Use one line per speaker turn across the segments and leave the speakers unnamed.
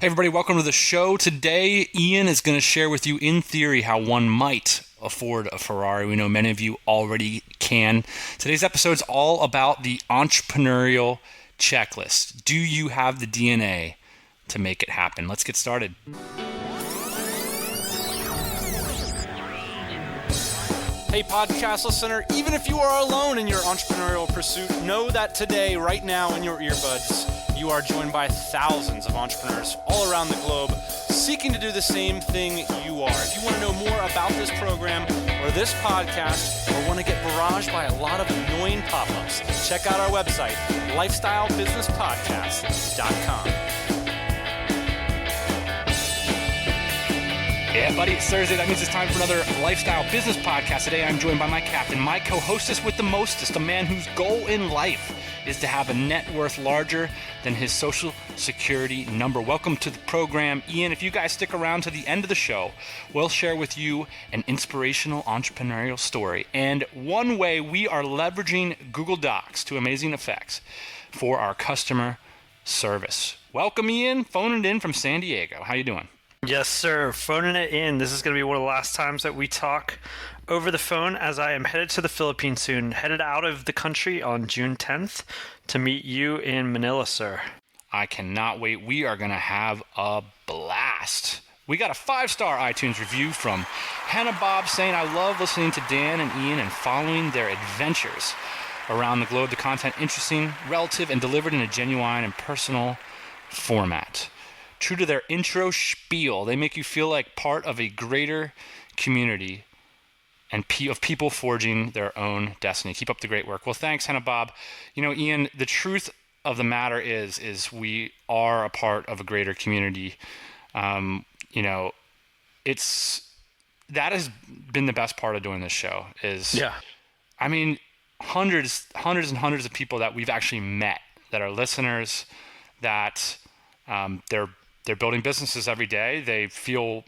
Hey everybody, welcome to the show. Today, Ian is going to share with you, in theory, how one might afford a Ferrari. We know many of you already can. Today's episode is all about the entrepreneurial checklist. Do you have the DNA to make it happen? Let's get started. Hey podcast listener, even if you are alone in your entrepreneurial pursuit, know that today, right now in your earbuds, you are joined by thousands of entrepreneurs all around the globe seeking to do the same thing you are. If you want to know more about this program or this podcast, or want to get barraged by a lot of annoying pop-ups, check out our website, lifestylebusinesspodcast.com. Yeah, buddy, it's Thursday. That means it's time for another Lifestyle Business Podcast. Today, I'm joined by my captain, my co-hostess with the mostest, a man whose goal in life is to have a net worth larger than his social security number. Welcome to the program, Ian. If you guys stick around to the end of the show, we'll share with you an inspirational entrepreneurial story and one way we are leveraging Google Docs to amazing effects for our customer service. Welcome, Ian, phoning it in from San Diego. How you doing?
Yes, sir. Phoning it in. This is going to be one of the last times that we talk over the phone, as I am headed to the Philippines soon, headed out of the country on June 10th to meet you in Manila, sir.
I cannot wait. We are going to have a blast. We got a 5-star iTunes review from Hannah Bob saying, I love listening to Dan and Ian and following their adventures around the globe. The content interesting, relative, and delivered in a genuine and personal format. True to their intro spiel, they make you feel like part of a greater community and of people forging their own destiny. Keep up the great work. Well, thanks, Hannah Bob. You know, Ian, the truth of the matter is we are a part of a greater community. That has been the best part of doing this show I mean, hundreds and hundreds of people that we've actually met that are listeners, that they're building businesses every day. They feel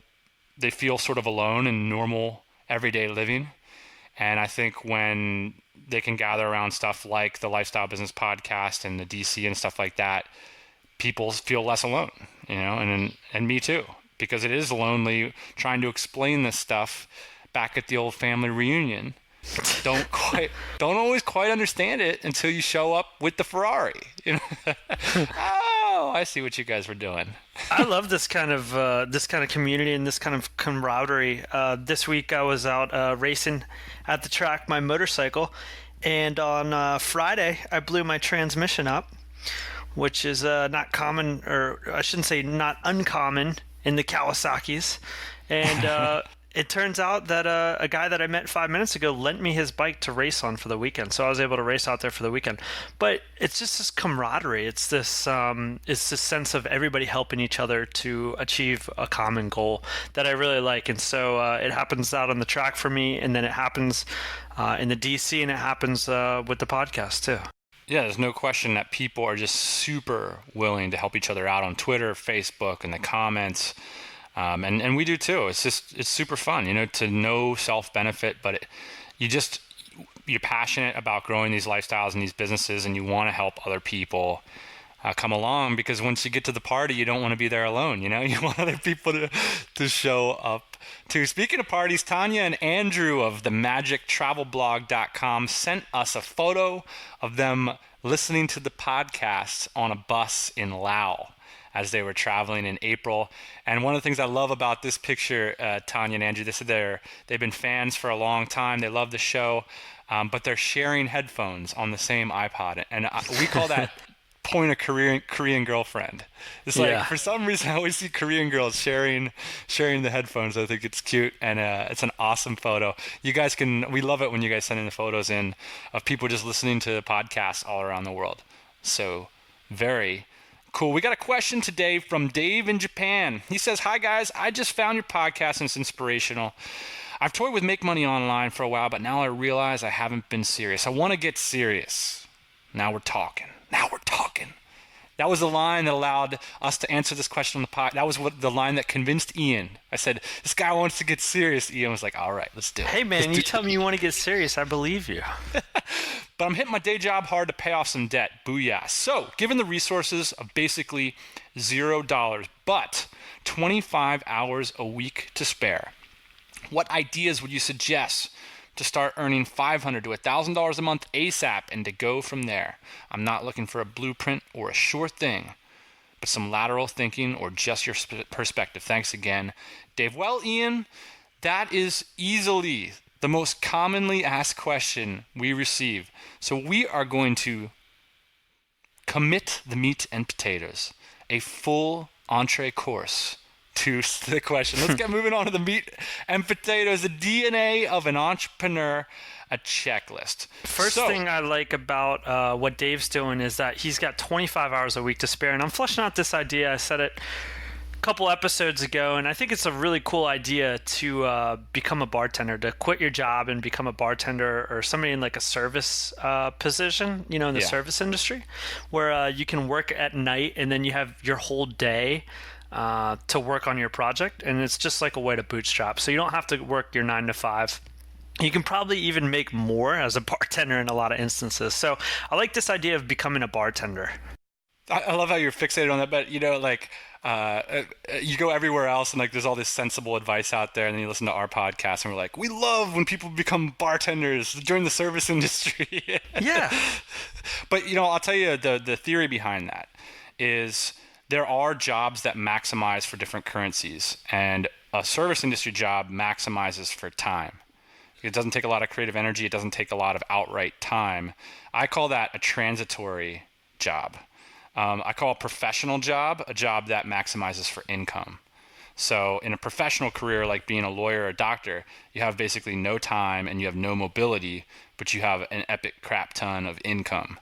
sort of alone in normal everyday living. And I think when they can gather around stuff like the Lifestyle Business Podcast and the DC and stuff like that, people feel less alone, and me too, because it is lonely trying to explain this stuff back at the old family reunion. Don't always quite understand it until you show up with the Ferrari. Oh, I see what you guys were doing.
I love this kind of community and this kind of camaraderie. This week I was out racing at the track, my motorcycle, and on Friday I blew my transmission up, which is not common, or I shouldn't say not uncommon, in the Kawasaki's, and it turns out that a guy that I met 5 minutes ago lent me his bike to race on for the weekend, so I was able to race out there for the weekend. But it's just this camaraderie. It's this sense of everybody helping each other to achieve a common goal that I really like. And so it happens out on the track for me, and then it happens in the DC, and it happens with the podcast too.
Yeah, there's no question that people are just super willing to help each other out on Twitter, Facebook, and the comments. And we do too. It's super fun, to no self-benefit, but you're passionate about growing these lifestyles and these businesses, and you want to help other people come along, because once you get to the party, you don't want to be there alone. You want other people to show up too. Speaking of parties, Tanya and Andrew of the magictravelblog.com sent us a photo of them listening to the podcast on a bus in Laos as they were traveling in April. And one of the things I love about this picture, Tanya and Andrew, they said they've been fans for a long time. They love the show, but they're sharing headphones on the same iPod. And we call that point a Korean girlfriend. It's like, for some reason, I always see Korean girls sharing the headphones. I think it's cute, and it's an awesome photo. We love it when you guys send in the photos in of people just listening to podcasts all around the world. So very cool. We got a question today from Dave in Japan. He says, hi guys, I just found your podcast and it's inspirational. I've toyed with Make Money Online for a while, but now I realize I haven't been serious. I want to get serious. Now we're talking. That was the line that allowed us to answer this question on the pod. That was the line that convinced Ian. I said, this guy wants to get serious. Ian was like, all right, let's do it.
Hey, man, you tell me you want to get serious. I believe you.
But I'm hitting my day job hard to pay off some debt. Booyah. So, given the resources of basically $0, but 25 hours a week to spare, what ideas would you suggest to start earning $500 to $1,000 a month ASAP and to go from there? I'm not looking for a blueprint or a sure thing, but some lateral thinking or just your perspective. Thanks again, Dave. Well, Ian, that is easily the most commonly asked question we receive. So we are going to commit the meat and potatoes, a full entree course to the question. Let's get moving on to the meat and potatoes, the DNA of an entrepreneur, a checklist.
First thing I like about what Dave's doing is that he's got 25 hours a week to spare, and I'm fleshing out this idea. I said it a couple episodes ago, and I think it's a really cool idea to become a bartender, to quit your job and become a bartender or somebody in like a service position, in the service industry, where you can work at night and then you have your whole day to work on your project, and it's just like a way to bootstrap. So you don't have to work your 9 to 5. You can probably even make more as a bartender in a lot of instances. So I like this idea of becoming a bartender.
I love how you're fixated on that, but you go everywhere else and like there's all this sensible advice out there, and then you listen to our podcast and we're like, we love when people become bartenders during the service industry.
Yeah.
But I'll tell you the theory behind that is there are jobs that maximize for different currencies, and a service industry job maximizes for time. It doesn't take a lot of creative energy. It doesn't take a lot of outright time. I call that a transitory job. I call a professional job a job that maximizes for income. So in a professional career like being a lawyer or a doctor, you have basically no time and you have no mobility, but you have an epic crap ton of income.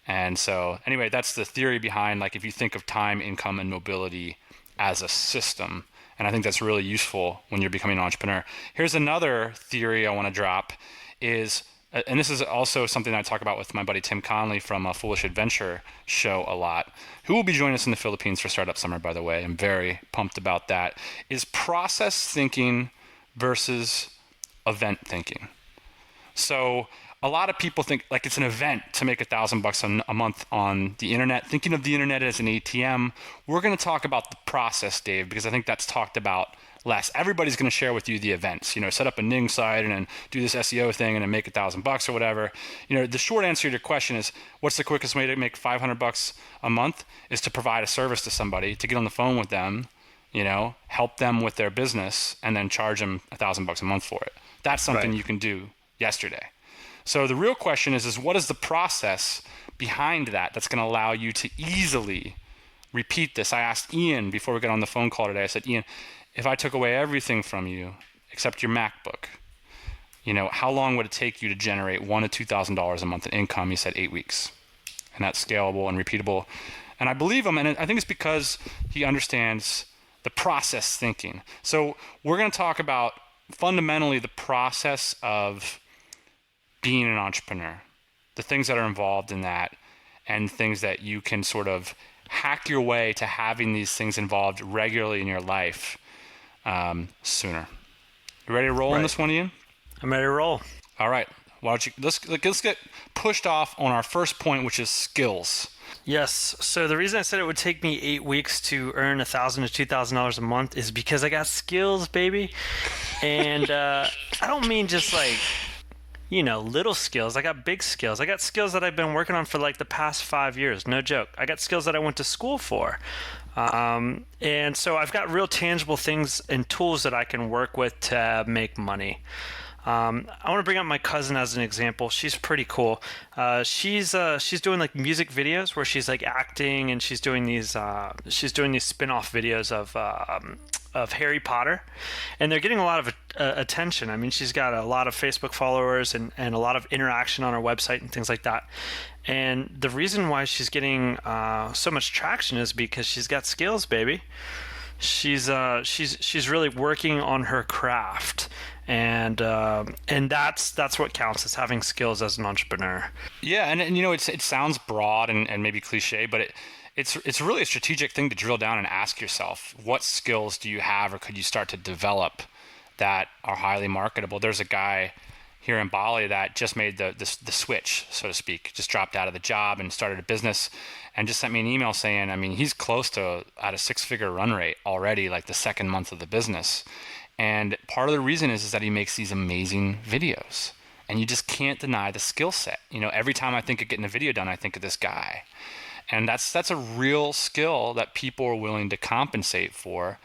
And so anyway, that's the theory behind, like, if you think of time, income, and mobility as a system. And I think that's really useful when you're becoming an entrepreneur. Here's another theory I want to drop is, and this is also something I talk about with my buddy Tim Conley from a Foolish Adventure show a lot, who will be joining us in the Philippines for Startup Summer, by the way. I'm very pumped about that, is process thinking versus event thinking. So a lot of people think like it's an event to make $1,000 a month on the internet, thinking of the internet as an ATM. We're going to talk about the process, Dave, because I think that's talked about less. Everybody's going to share with you the events, set up a Ning site and then do this SEO thing and then make $1,000 or whatever. The short answer to your question is, what's the quickest way to make $500 a month? Is to provide a service to somebody, to get on the phone with them, help them with their business, and then charge them $1,000 a month for it. That's something you can do yesterday. So the real question is what is the process behind that that's going to allow you to easily repeat this? I asked Ian before we got on the phone call today, I said, Ian, if I took away everything from you except your MacBook, how long would it take you to generate $1,000 to $2,000 a month in income? He said 8 weeks. And that's scalable and repeatable. And I believe him, and I think it's because he understands the process thinking. So we're going to talk about fundamentally the process of being an entrepreneur, the things that are involved in that, and things that you can sort of hack your way to having these things involved regularly in your life sooner. You ready to roll on this one, Ian?
I'm ready to roll.
All right. Why don't you let's get pushed off on our first point, which is skills.
Yes. So the reason I said it would take me 8 weeks to earn $1,000 to $2,000 a month is because I got skills, baby. And I don't mean just like little skills. I got big skills. I got skills that I've been working on for like the past 5 years. No joke. I got skills that I went to school for. And so I've got real tangible things and tools that I can work with to make money. I want to bring up my cousin as an example. She's pretty cool. She's doing like music videos where she's like acting, and she's doing these spin-off videos of Harry Potter, and they're getting a lot of attention. I mean, she's got a lot of Facebook followers and a lot of interaction on her website and things like that. And the reason why she's getting so much traction is because she's got skills, baby. She's really working on her craft, and that's what counts, as having skills as an entrepreneur.
Yeah, and it sounds broad and maybe cliche, but it's really a strategic thing to drill down and ask yourself, what skills do you have or could you start to develop that are highly marketable? There's a guy here in Bali that just made the switch, so to speak, just dropped out of the job and started a business and just sent me an email saying, I mean, he's close to at a 6-figure run rate already, like the second month of the business. And part of the reason is that he makes these amazing videos. And you just can't deny the skill set. You know, every time I think of getting a video done, I think of this guy. And that's a real skill that people are willing to compensate for.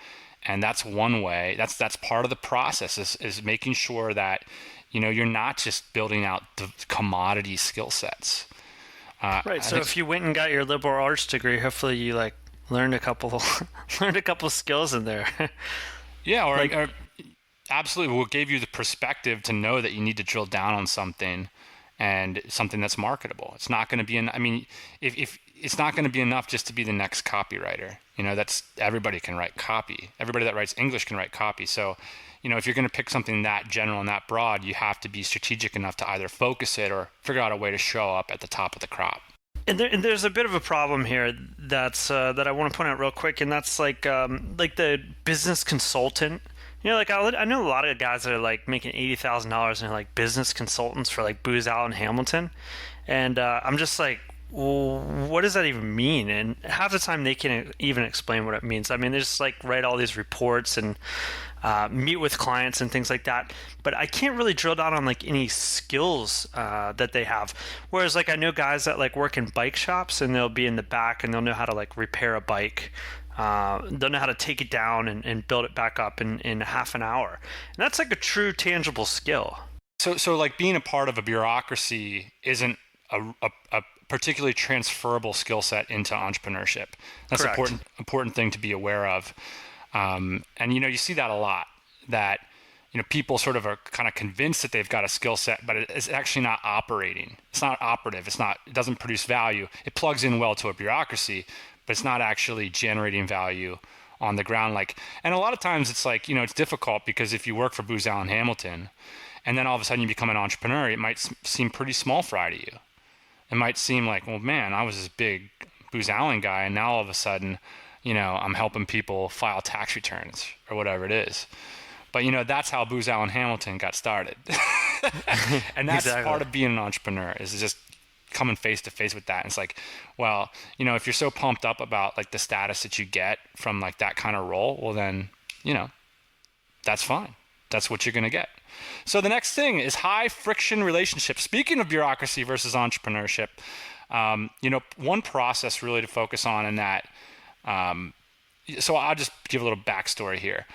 And that's one way, that's part of the process is making sure that, you know, you're not just building out the commodity skill sets.
Right. So if you went and got your liberal arts degree, hopefully you like learned a couple skills in there.
Yeah, or absolutely. What gave you the perspective to know that you need to drill down on something and something that's marketable. It's not going to be if it's not going to be enough just to be the next copywriter. You know, that's everybody can write copy. Everybody that writes English can write copy. So, you know, if you're going to pick something that general and that broad, you have to be strategic enough to either focus it or figure out a way to show up at the top of the crop.
And there's a bit of a problem here that's that I want to point out real quick, and that's like the business consultant. You know, like I know a lot of guys that are like making $80,000 and they're like business consultants for like Booz Allen Hamilton, and I'm just like, well, what does that even mean? And half the time they can't even explain what it means. I mean, they just like write all these reports and meet with clients and things like that. But I can't really drill down on like any skills that they have. Whereas like I know guys that like work in bike shops and they'll be in the back and they'll know how to like repair a bike. They'll know how to take it down and build it back up in half an hour. And that's like a true tangible skill.
So like being a part of a bureaucracy isn't a particularly transferable skill set into entrepreneurship. That's an important thing to be aware of. And, you know, you see that a lot, that, you know, people sort of are kind of convinced that they've got a skill set, but it's actually not operating. It's not operative. It doesn't produce value. It plugs in well to a bureaucracy, but it's not actually generating value on the ground. And a lot of times it's like, you know, it's difficult because if you work for Booz Allen Hamilton and then all of a sudden you become an entrepreneur, it might seem pretty small fry to you. It might seem like, well, man, I was this big Booz Allen guy, and now all of a sudden, you know, I'm helping people file tax returns or whatever it is. But, you know, that's how Booz Allen Hamilton got started. And that's exactly part of being an entrepreneur, is just coming face to face with that. And it's like, well, you know, if you're so pumped up about like the status that you get from like that kind of role, well then, you know, that's fine. That's what you're going to get. So the next thing is high friction relationships. Speaking of bureaucracy versus entrepreneurship, you know, one process really to focus on in that. So I'll just give a little backstory here.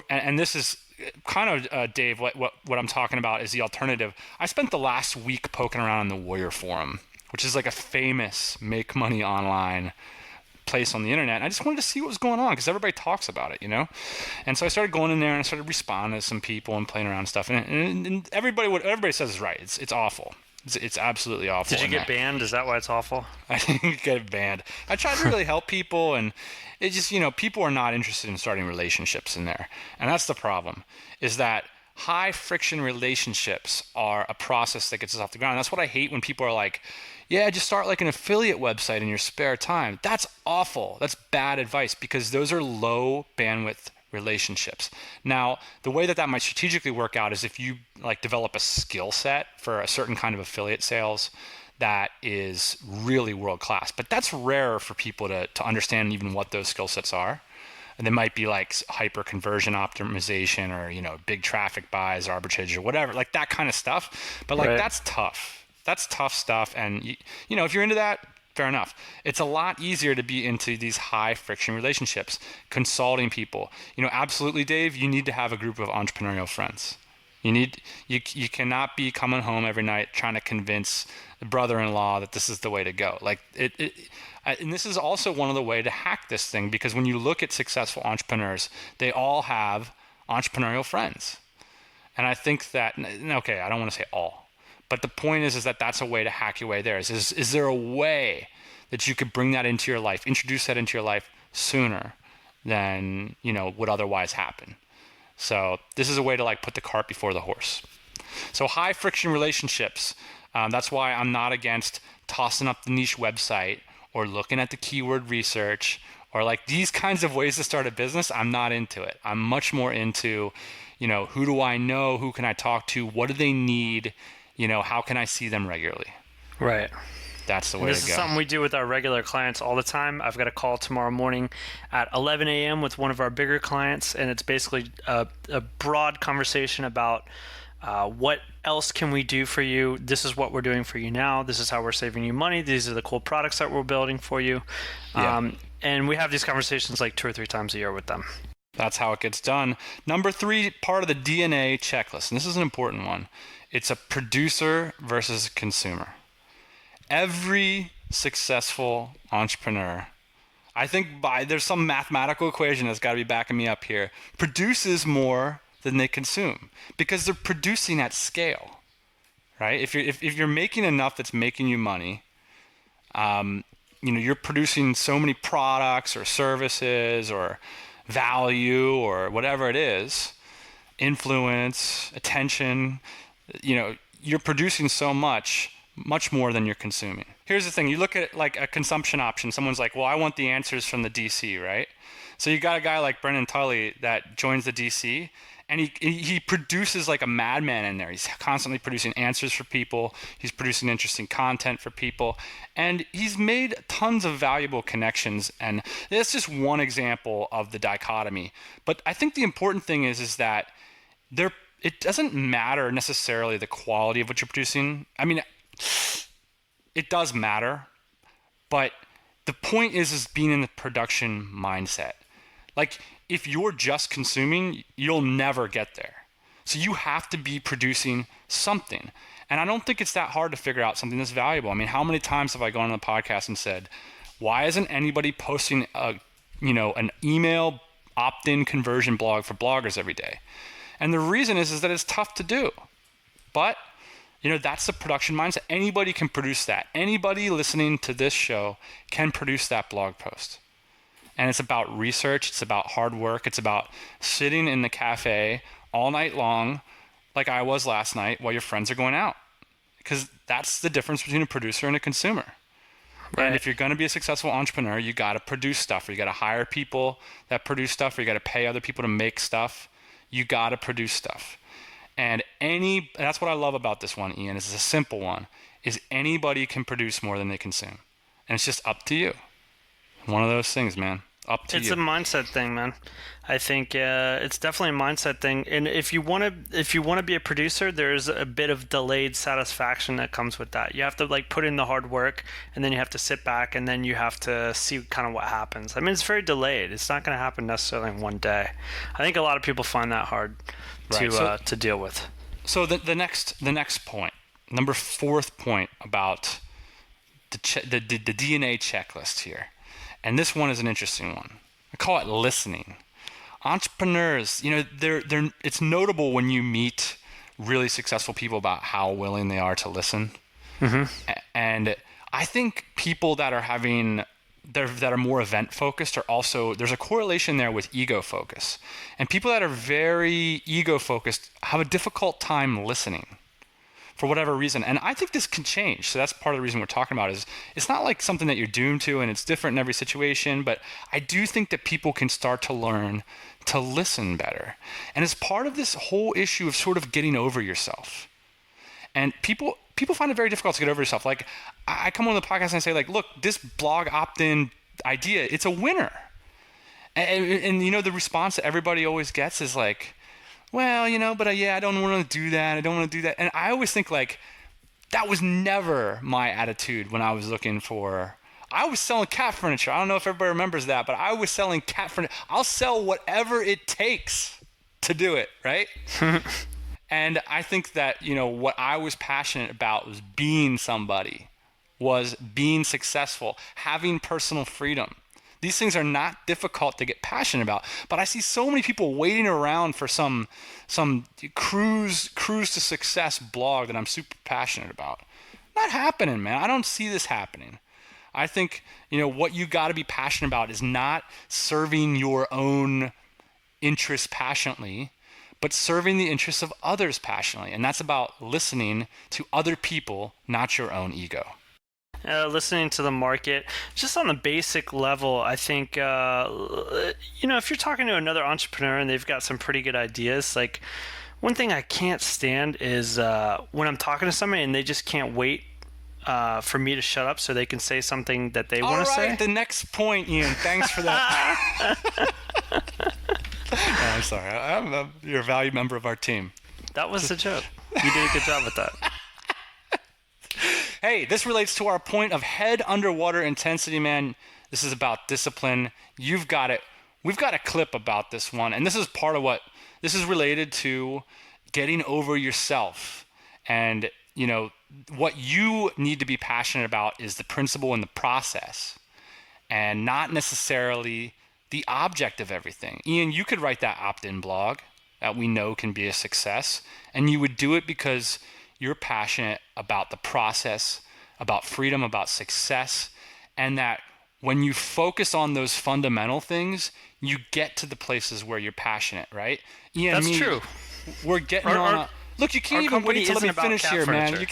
And this is kind of, Dave, what I'm talking about is the alternative. I spent the last week poking around in the Warrior Forum, which is like a famous make money online place on the internet. And I just wanted to see what was going on because everybody talks about it, you know? And so I started going in there and I started responding to some people and playing around and stuff. And everybody says is right. It's awful. It's absolutely awful.
Did you get banned? Is that why it's awful?
I didn't get banned. I tried to really help people, and it just, you know, people are not interested in starting relationships in there. And that's the problem, is that high friction relationships are a process that gets us off the ground. And that's what I hate when people are like, yeah, just start like an affiliate website in your spare time. That's awful. That's bad advice, because those are low bandwidth relationships. Now, the way that might strategically work out is if you like develop a skill set for a certain kind of affiliate sales that is really world class. But that's rare for people to understand even what those skill sets are. And they might be like hyper conversion optimization, or, you know, big traffic buys, arbitrage, or whatever, like that kind of stuff. But like, that's tough. That's tough stuff. And you know, if you're into that, fair enough. It's a lot easier to be into these high friction relationships, consulting people. You know, absolutely, Dave, you need to have a group of entrepreneurial friends. You cannot be coming home every night trying to convince the brother-in-law that this is the way to go. Like and this is also one of the way to hack this thing, because when you look at successful entrepreneurs, they all have entrepreneurial friends. And I think that, okay, I don't want to say all, but the point is that that's a way to hack your way there. Is there a way that you could bring that into your life, introduce that into your life sooner than, you know, would otherwise happen? So this is a way to like put the cart before the horse. So high friction relationships. That's why I'm not against tossing up the niche website or looking at the keyword research or like these kinds of ways to start a business, I'm not into it. I'm much more into, who do I know? Who can I talk to? What do they need? How can I see them regularly?
Right.
That's the way to go.
This is something we do with our regular clients all the time. I've got a call tomorrow morning at 11 a.m. with one of our bigger clients, and it's basically a broad conversation about what else can we do for you? This is what we're doing for you now. This is how we're saving you money. These are the cool products that we're building for you.
Yeah.
And we have these conversations like 2 or 3 times a year with them.
That's how it gets done. Number 3, part of the DNA checklist, and this is an important one. It's a producer versus a consumer. Every successful entrepreneur, I think there's some mathematical equation that's got to be backing me up here, produces more than they consume because they're producing at scale, right? If you're making enough that's making you money, you're producing so many products or services or value or whatever it is, influence, attention, you're producing so much more than you're consuming. Here's the thing. You look at like a consumption option. Someone's like, well, I want the answers from the DC, right? So you got a guy like Brendan Tully that joins the DC and he produces like a madman in there. He's constantly producing answers for people. He's producing interesting content for people. And he's made tons of valuable connections. And that's just one example of the dichotomy. But I think the important thing is that it doesn't matter necessarily the quality of what you're producing. I mean, it does matter, but the point is being in the production mindset. Like if you're just consuming, you'll never get there. So you have to be producing something. And I don't think it's that hard to figure out something that's valuable. I mean, how many times have I gone on the podcast and said, why isn't anybody posting an email opt-in conversion blog for bloggers every day? And the reason is that it's tough to do. But that's the production mindset. Anybody can produce that. Anybody listening to this show can produce that blog post. And it's about research. It's about hard work. It's about sitting in the cafe all night long, like I was last night, while your friends are going out. Because that's the difference between a producer and a consumer. Right. And if you're going to be a successful entrepreneur, you got to produce stuff. Or you got to hire people that produce stuff. Or you got to pay other people to make stuff. You got to produce stuff. And that's what I love about this one, Ian. It's a simple one. Is anybody can produce more than they consume. And it's just up to you. One of those things, man. Up to you.
It's a mindset thing, man. I think it's definitely a mindset thing. And if you want to be a producer, there's a bit of delayed satisfaction that comes with that. You have to like put in the hard work, and then you have to sit back, and then you have to see kind of what happens. I mean, it's very delayed. It's not going to happen necessarily in one day. I think a lot of people find that hard to deal with. So
the next point, number 4th point about the DNA checklist here. And this one is an interesting one. I call it listening. Entrepreneurs, it's notable when you meet really successful people about how willing they are to listen. Mm-hmm. And I think people that are more event focused are also, there's a correlation there with ego focus. And people that are very ego focused have a difficult time listening for whatever reason. And I think this can change. So that's part of the reason we're talking about is it's not like something that you're doomed to and it's different in every situation, but I do think that people can start to learn to listen better. And it's part of this whole issue of sort of getting over yourself. And people find it very difficult to get over yourself. Like I come on the podcast and I say like, look, this blog opt-in idea, it's a winner. And the response that everybody always gets is like, well, but I don't want to do that. I don't want to do that. And I always think like, that was never my attitude when I was I was selling cat furniture. I don't know if everybody remembers that, but I was selling cat furniture. I'll sell whatever it takes to do it, right? And I think that, what I was passionate about was being somebody, was being successful, having personal freedom. These things are not difficult to get passionate about, but I see so many people waiting around for some cruise to success blog that I'm super passionate about. Not happening, man. I don't see this happening. I think, what you got to be passionate about is not serving your own interests passionately, but serving the interests of others passionately. And that's about listening to other people, not your own ego.
Listening to the market, just on the basic level, I think, if you're talking to another entrepreneur and they've got some pretty good ideas, like one thing I can't stand is when I'm talking to somebody and they just can't wait for me to shut up so they can say something that they want to say.
All right, the next point, Ian. Thanks for that. I'm sorry. You're a valued member of our team.
That was the joke. You did a good job with that.
Hey, this relates to our point of head underwater intensity, man. This is about discipline. You've got it. We've got a clip about this one, and this is part of what this is related to getting over yourself. And, what you need to be passionate about is the principle and the process, and not necessarily the object of everything. Ian, you could write that opt-in blog that we know can be a success, and you would do it because you're passionate about the process, about freedom, about success, and that when you focus on those fundamental things, you get to the places where you're passionate, right? Ian,
that's true.
We're getting on a... Look, you can't even wait to let me finish here, man.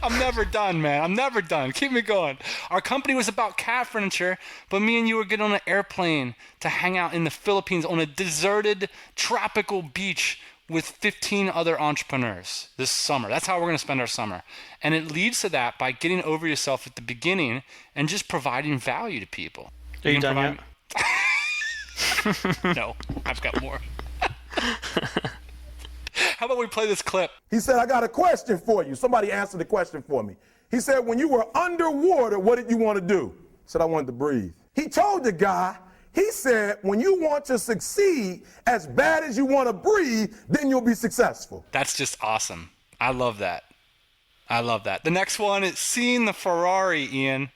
I'm never done, man. I'm never done. Keep me going. Our company was about cat furniture, but me and you were getting on an airplane to hang out in the Philippines on a deserted tropical beach with 15 other entrepreneurs this summer. That's how we're going to spend our summer. And it leads to that by getting over yourself at the beginning and just providing value to people.
Are you done
yet? No, I've got more. How about we play this clip?
He said, I got a question for you. Somebody answered the question for me. He said, when you were underwater, what did you want to do? I said, I wanted to breathe. He told the guy, he said, when you want to succeed as bad as you want to breathe, then you'll be successful.
That's just awesome. I love that. I love that. The next one is seeing the Ferrari, Ian.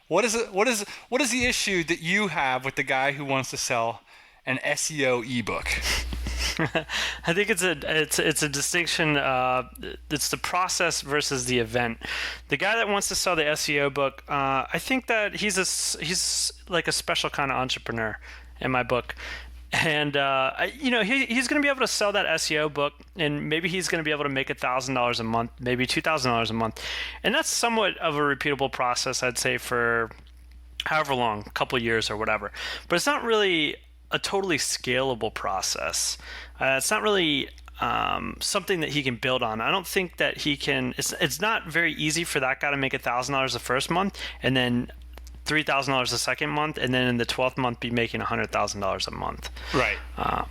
What is the issue that you have with the guy who wants to sell an SEO ebook?
I think it's a distinction. It's the process versus the event. The guy that wants to sell the SEO book, I think that he's like a special kind of entrepreneur in my book. And he's going to be able to sell that SEO book, and maybe he's going to be able to make $1,000 a month, maybe $2,000 a month, and that's somewhat of a repeatable process, I'd say, for however long, a couple of years or whatever. But it's not really a totally scalable process. It's not really something that he can build on. I don't think that he can. It's not very easy for that guy to make $1,000 the first month, and then $3,000 the second month, and then in the 12th month be making $100,000 a month.
Right.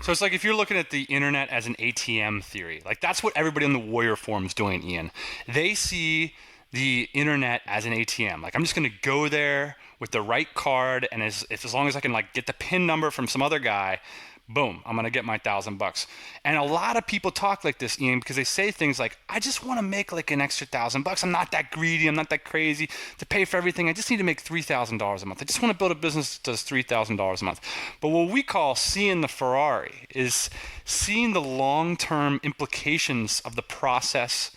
So it's like if you're looking at the internet as an ATM theory, like that's what everybody on the Warrior Forum is doing, Ian. They see the internet as an ATM. Like, I'm just going to go there with the right card, and as long as I can like get the PIN number from some other guy, boom, I'm going to get my $1,000. And a lot of people talk like this, Ian, because they say things like, I just want to make like an extra $1,000. I'm not that greedy. I'm not that crazy to pay for everything. I just need to make $3,000 a month. I just want to build a business that does $3,000 a month. But what we call seeing the Ferrari is seeing the long-term implications of the process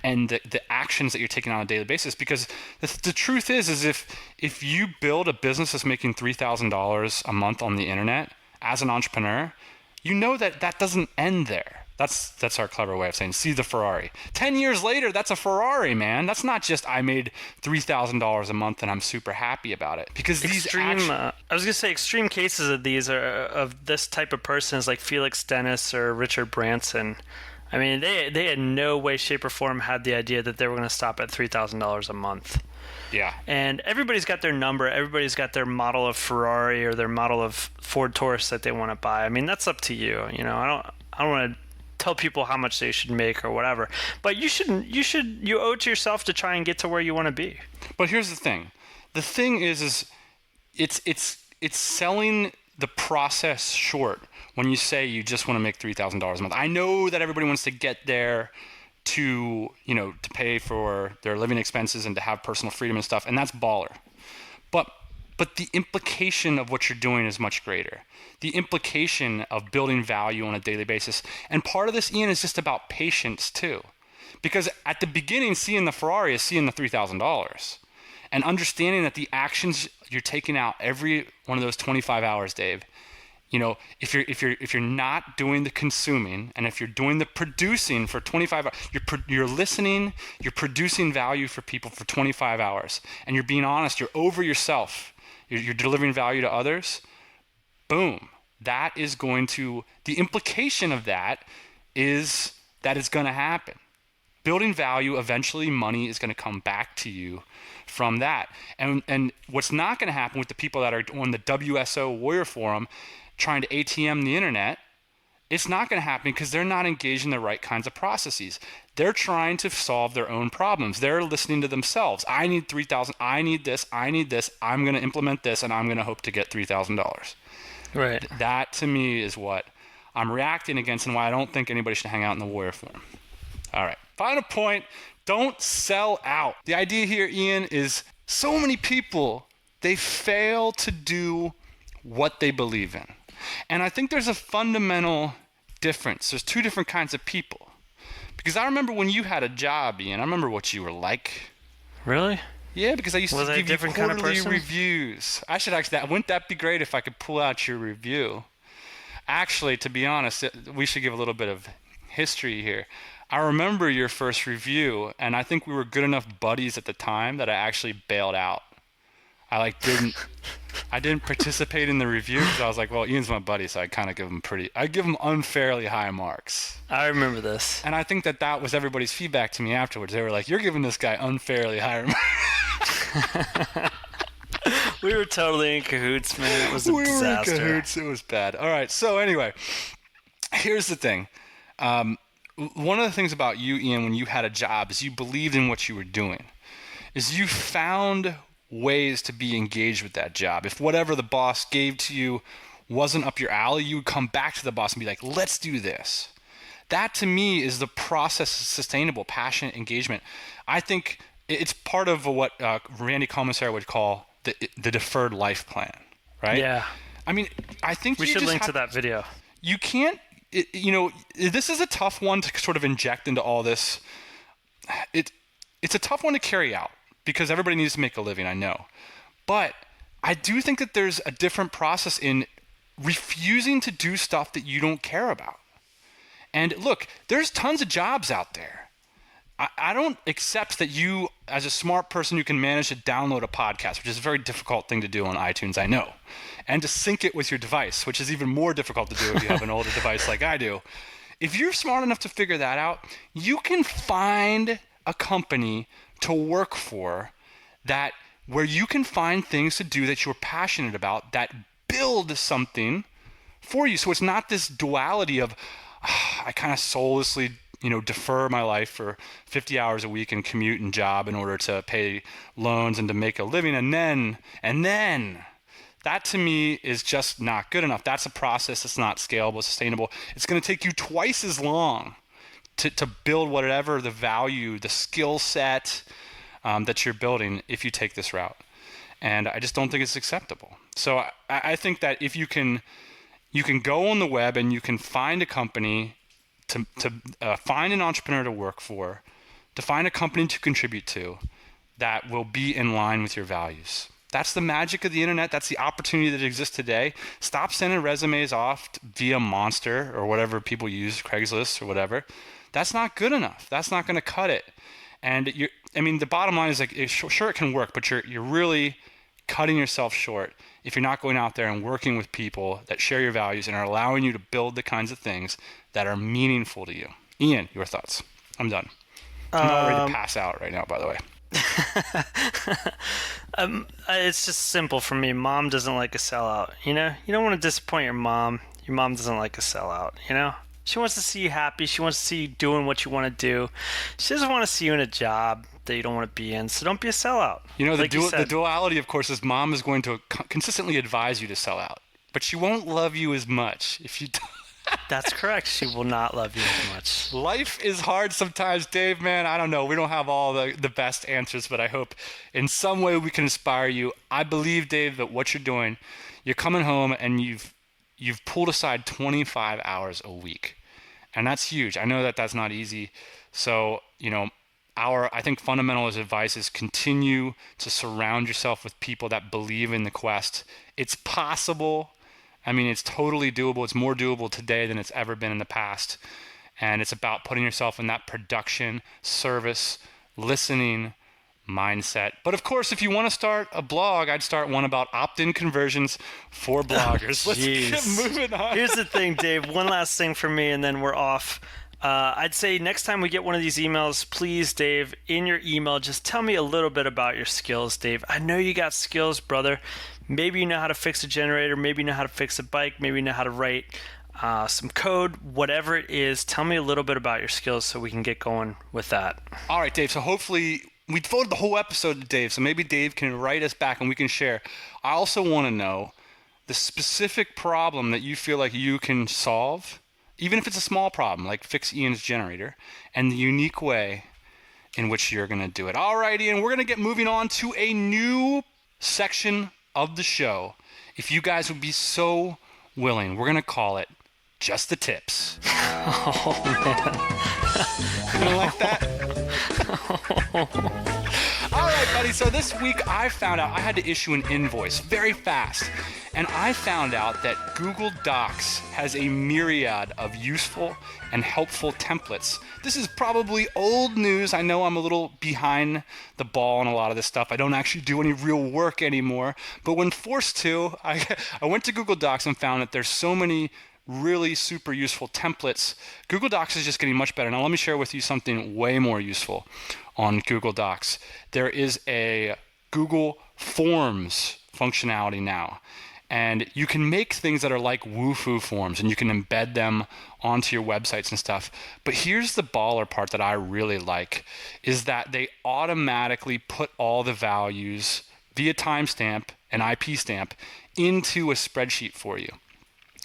and the actions that you're taking on a daily basis. Because the truth is if you build a business that's making $3,000 a month on the internet as an entrepreneur, you know that doesn't end there. That's our clever way of saying see the Ferrari. 10 years later, that's a Ferrari, man. That's not just I made $3,000 a month and I'm super happy about it. Because
I was gonna say extreme cases of these are of this type of person is like Felix Dennis or Richard Branson. I mean, they in no way, shape, or form had the idea that they were going to stop at $3,000 a month.
Yeah.
And everybody's got their number. Everybody's got their model of Ferrari or their model of Ford Taurus that they want to buy. I mean, that's up to you. You know, I don't want to tell people how much they should make or whatever. But you owe it to yourself to try and get to where you want to be.
But here's the thing. The thing is it's selling the process short when you say you just want to make $3,000 a month. I know that everybody wants to get there to pay for their living expenses and to have personal freedom and stuff, and that's baller. But the implication of what you're doing is much greater. The implication of building value on a daily basis. And part of this, Ian, is just about patience too. Because at the beginning, seeing the Ferrari is seeing the $3,000. And understanding that the actions you're taking out every one of those 25 hours, Dave, if you're not doing the consuming, and if you're doing the producing for 25 hours, you're listening, you're producing value for people for 25 hours, and you're being honest, you're over yourself, you're delivering value to others, boom. That is going to, the implication of that is that it's going to happen. Building value, eventually money is going to come back to you from that. And what's not going to happen with the people that are on the WSO Warrior Forum trying to ATM the internet, it's not going to happen because they're not engaged in the right kinds of processes. They're trying to solve their own problems. They're listening to themselves. I need 3,000. I need this. I'm going to implement this, and I'm going to hope to get $3,000.
Right.
That to me is what I'm reacting against and why I don't think anybody should hang out in the Warrior Forum. All right. Final point, don't sell out. The idea here, Ian, is so many people, they fail to do what they believe in. And I think there's a fundamental difference. There's two different kinds of people. Because I remember when you had a job, Ian, I remember what you were like.
Really?
Yeah, because I used to give you quarterly reviews. I should actually, wouldn't that be great if I could pull out your review? Actually, to be honest, we should give a little bit of history here. I remember your first review, and I think we were good enough buddies at the time that I actually bailed out. I didn't participate in the review because I was like, well, Ian's my buddy, so I kind of give him unfairly high marks.
I remember this.
And I think that was everybody's feedback to me afterwards. They were like, you're giving this guy unfairly high marks.
We were totally in cahoots, man. It was a disaster.
We were in cahoots. It was bad. All right. So anyway, here's the thing. One of the things about you, Ian, when you had a job is you believed in what you were doing. Is you found ways to be engaged with that job. If whatever the boss gave to you wasn't up your alley, you would come back to the boss and be like, let's do this. That to me is the process of sustainable, passionate engagement. I think it's part of what Randy Commissar would call the deferred life plan, right?
Yeah.
I mean, I think
we should link to that video.
You can't, this is a tough one to sort of inject into all this. It's a tough one to carry out because everybody needs to make a living, I know. But I do think that there's a different process in refusing to do stuff that you don't care about. And look, there's tons of jobs out there. I don't accept that you, as a smart person, you can manage to download a podcast, which is a very difficult thing to do on iTunes, I know, and to sync it with your device, which is even more difficult to do if you have an older device like I do. If you're smart enough to figure that out, you can find a company to work for where you can find things to do that you're passionate about that build something for you. So it's not this duality of, I kind of soullessly defer my life for 50 hours a week and commute and job in order to pay loans and to make a living. And then that to me is just not good enough. That's a process that's not scalable, sustainable. It's going to take you twice as long to build whatever the value, the skill set that you're building if you take this route. And I just don't think it's acceptable. So I think that if you can go on the web and you can find a company to find an entrepreneur to work for, to find a company to contribute to that will be in line with your values. That's the magic of the internet. That's the opportunity that exists today. Stop sending resumes off via Monster or whatever people use, Craigslist or whatever. That's not good enough. That's not going to cut it. And the bottom line is like, sure, it can work, but you're really cutting yourself short if you're not going out there and working with people that share your values and are allowing you to build the kinds of things that are meaningful to you. Ian, your thoughts? I'm done. I'm not ready to pass out right now, by the way.
It's just simple for me. Mom doesn't like a sellout. You don't want to disappoint your mom. Your mom doesn't like a sellout. She wants to see you happy. She wants to see you doing what you want to do. She doesn't want to see you in a job that you don't want to be in. So don't be a sellout.
The duality, of course, is mom is going to consistently advise you to sell out, but she won't love you as much if you don't.
That's correct. She will not love you as much.
Life is hard sometimes, Dave, man. I don't know. We don't have all the best answers, but I hope in some way we can inspire you. I believe, Dave, that what you're doing, you're coming home and you've pulled aside 25 hours a week. And that's huge. I know that that's not easy. So, I think fundamental advice is continue to surround yourself with people that believe in the quest. It's possible. I mean, it's totally doable. It's more doable today than it's ever been in the past. And it's about putting yourself in that production, service, listening mindset. But of course, if you want to start a blog, I'd start one about opt-in conversions for bloggers. Let's get moving on.
Here's the thing, Dave. One last thing for me, and then we're off. I'd say next time we get one of these emails, please, Dave, in your email, just tell me a little bit about your skills, Dave. I know you got skills, brother. Maybe you know how to fix a generator. Maybe you know how to fix a bike. Maybe you know how to write some code, whatever it is. Tell me a little bit about your skills so we can get going with that.
All right, Dave. So hopefully we devoted the whole episode to Dave, so maybe Dave can write us back and we can share. I also want to know the specific problem that you feel like you can solve, even if it's a small problem, like fix Ian's generator, and the unique way in which you're going to do it. All right, Ian, we're going to get moving on to a new section of the show. If you guys would be so willing, we're going to call it Just the Tips.
Oh, man.
You like that? All right, buddy. So this week I found out I had to issue an invoice very fast. And I found out that Google Docs has a myriad of useful and helpful templates. This is probably old news. I know I'm a little behind the ball on a lot of this stuff. I don't actually do any real work anymore. But when forced to, I went to Google Docs and found that there's so many really super useful templates. Google Docs is just getting much better. Now let me share with you something way more useful on Google Docs. There is a Google Forms functionality now. And you can make things that are like woohoo forms, and you can embed them onto your websites and stuff. But here's the baller part that I really like, is that they automatically put all the values via timestamp and IP stamp into a spreadsheet for you.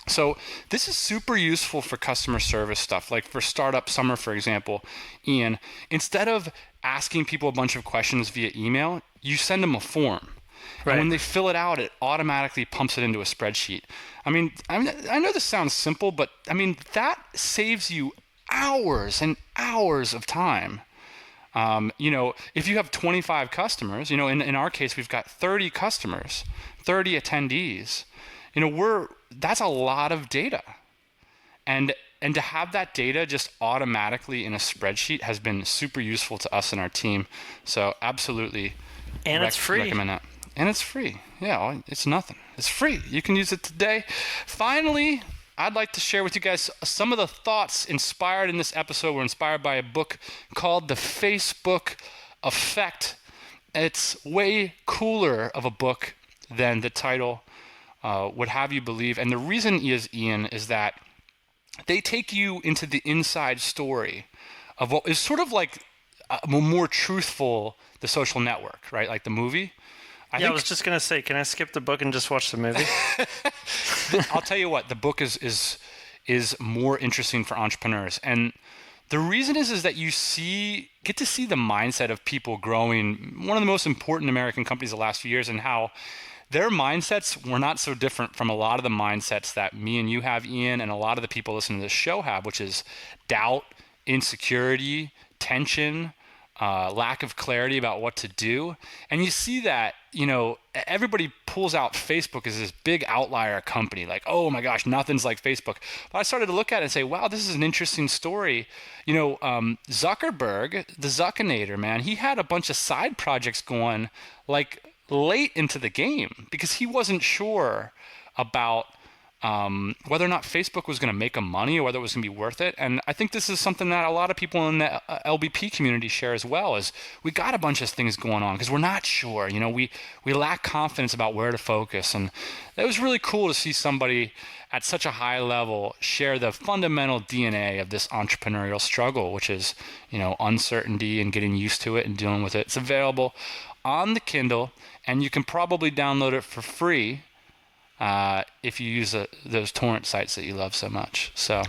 So this is super useful for customer service stuff, like for Startup Summer, for example. Ian, instead of asking people a bunch of questions via email, you send them a form. Right. And when they fill it out, it automatically pumps it into a spreadsheet. I mean, I know this sounds simple, but I mean, that saves you hours and hours of time. If you have 25 customers, in our case, we've got 30 customers, 30 attendees, that's a lot of data. And to have that data just automatically in a spreadsheet has been super useful to us and our team. So absolutely.
And it's free.
Recommend that. And it's free. Yeah, well, it's nothing. It's free. You can use it today. Finally, I'd like to share with you guys some of the thoughts inspired in this episode. We're inspired by a book called The Facebook Effect. It's way cooler of a book than the title would have you believe. And the reason is, Ian, is that they take you into the inside story of what is sort of like more truthful, The Social Network, right? Like the movie.
I was just going to say, can I skip the book and just watch the movie?
I'll tell you what, the book is more interesting for entrepreneurs. And the reason is that you get to see the mindset of people growing one of the most important American companies the last few years, and how their mindsets were not so different from a lot of the mindsets that me and you have, Ian, and a lot of the people listening to this show have, which is doubt, insecurity, tension, lack of clarity about what to do. And you see that, everybody pulls out Facebook as this big outlier company, like, oh my gosh, nothing's like Facebook. But I started to look at it and say, wow, this is an interesting story. Zuckerberg, the Zuckinator, man, he had a bunch of side projects going like late into the game because he wasn't sure about whether or not Facebook was going to make him money or whether it was going to be worth it. And I think this is something that a lot of people in the LBP community share as well, is we got a bunch of things going on because we're not sure. We lack confidence about where to focus. And it was really cool to see somebody at such a high level share the fundamental DNA of this entrepreneurial struggle, which is, uncertainty and getting used to it and dealing with it. It's available on the Kindle, and you can probably download it for free if you use those torrent sites that you love so much. So.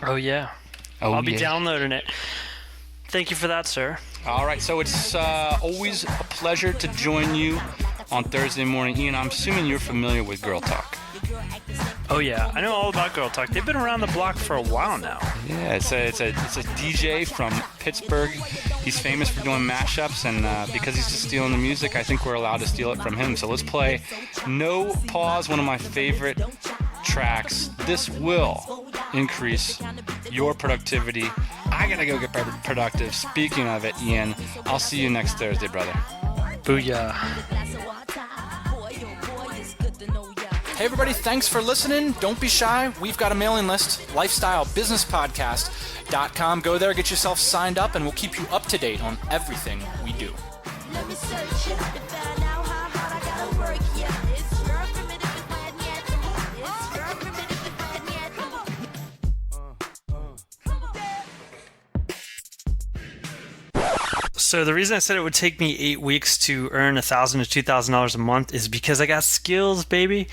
I'll
be downloading it. Thank you for that, sir.
All right, so it's always a pleasure to join you on Thursday morning. Ian, I'm assuming you're familiar with Girl Talk.
Oh yeah, I know all about Girl Talk. They've been around the block for a while now.
Yeah, it's a DJ from Pittsburgh. He's famous for doing mashups, and because he's just stealing the music, I think we're allowed to steal it from him. So let's play No Pause, one of my favorite tracks. This will increase your productivity. I gotta go get productive. Speaking of it, Ian, I'll see you next Thursday, brother.
Booyah.
Hey everybody, thanks for listening. Don't be shy. We've got a mailing list, lifestylebusinesspodcast.com. Go there, get yourself signed up, and we'll keep you up to date on everything we do.
Let me search it to find out how hard I gotta work, yeah. It's your primitive and bad yet. It's your primitive and bad yet. Come on.
So the reason I said it would take me 8 weeks to earn $1,000 to $2,000 a month is because I got skills, baby.